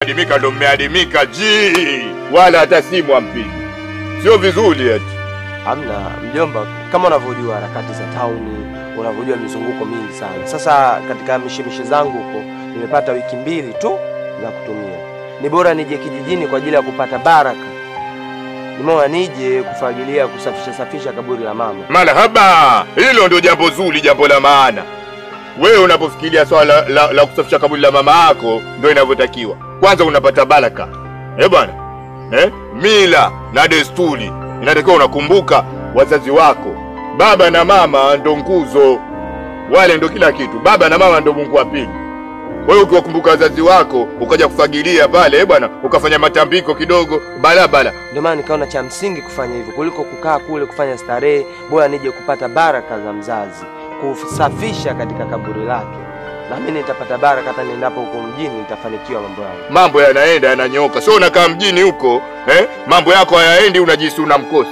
Adimika ndo mmeadimika wala hata simu ampigi. Sio vizuri eti. Hamna mjomba, kama unavyojua harakati za tauni, unavyojua mizunguko mingi sana. Sasa katika mishemishe zangu huko nimepata wiki 2 tu za kutumia. Ni bora nije kijijini kwa ajili ya kupata baraka. Nimeona nije kufagilia kusafisha kaburi la mama. Marhaba, hilo ndio jambo zuri, jambo la maana. Wewe unapofikiria swala la kusafisha kaburi la mama yako ndio inavyotakiwa. Kwanza unapata baraka. Bwana. Mila na desturi. Inatakiwa unakumbuka wazazi wako. Baba na mama ndo nguzo. Wale ndo kila kitu. Baba na mama ndo Mungu wa pili. Wewe ukiwakumbuka wazazi wako, ukaja kufagilia pale, bwana, ukafanya matambiko kidogo, balabala. Ndio maana nikaona cha msingi kufanya hivyo kuliko kukaa kule kufanya starehe, bora nije kupata baraka za mzazi, kusafisha katika kaburi lake. Na mimi nitapata baraka hata niendapo huko mjini nitafanikiwa mambo yangu. Mambo yanaenda yananyoka. Sio unakaa mjini huko, mambo yako hayaendi unajisi unamkosi.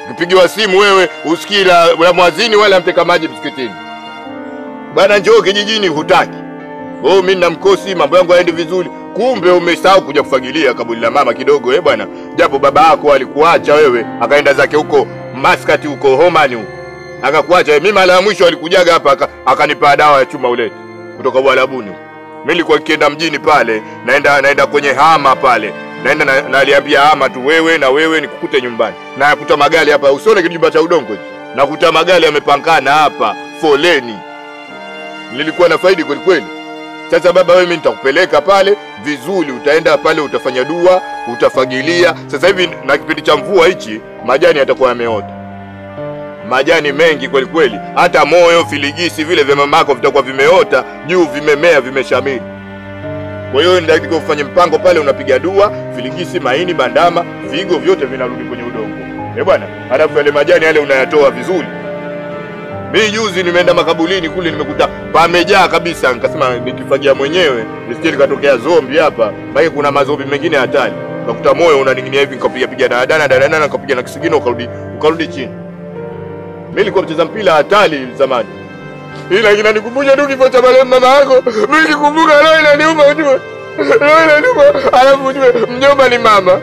Ukipigiwa simu wewe usikii la mwazini wala mteka maji msikitini. Bwana njoo kijijini hutaki. Mimi na mkosi mambo yangu haendi vizuri. Kumbe umesahau kuja kufagilia kaburi la mama kidogo bwana. Japo baba yako alikuacha wewe akaenda zake huko Maskati huko Homani huko. Akakuacha mimi mara ya mwisho alikujaga hapa akanipa dawa ya chuma uleti kutoka Bwalabuni. Mimi nilikuwa nikienda mjini pale, naenda kwenye hama pale. Naenda na aliambia hama tu wewe nikukute nyumbani. Na yakuta magari hapa usione kijumba cha udongo. Nakuta magari yamepangana hapa foleni. Nilikuwa na faidi kweli kweli. Sasa baba wewe mimi nitakupeleka pale vizuri, utaenda pale utafanya dua, utafagilia. Sasa hivi na kipindi cha mvua hichi majani yatakuwa yameota. Majani mengi kweli kweli. Hata moyo, filigisi vile vya mamako vitakuwa vimeota, juu vimemea, vimeshamiri. Kwa hiyo ndio ufanye mpango pale, unapiga dua, filigisi, maini, bandama, vigo vyote vinarudi kwenye udongo. Bwana, halafu yale majani yale unayatoa vizuri. Mimi juzi nimeenda makaburini kule nimekuta pamejaa kabisa, nikasema nikifagia mwenyewe nisije nikatokea zombi hapa. Bali kuna mazombi mengine hatari. Nakuta moyo unaning'inia hivi nikapiga dadana nikapiga na kisigino ukarudi chini. Mimi nilikuwa mcheza mpira hatari zamani. Ila inanikumbusha tu kifo cha mama yako. Mimi nikikumbuka leo inaniuma ujue. Leo inaniuma. Alafu ujue mjomba ni mama.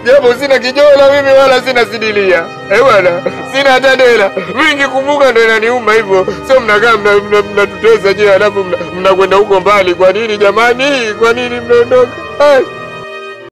Japo sina kijola mimi wala sina sidilia. Bwana, sina hata dela. Mimi nikikumbuka ndio inaniuma hivyo. Sio mnakaa mnatutesa je, alafu mnakwenda huko mbali. Kwa nini jamani? Kwa nini mnaondoka?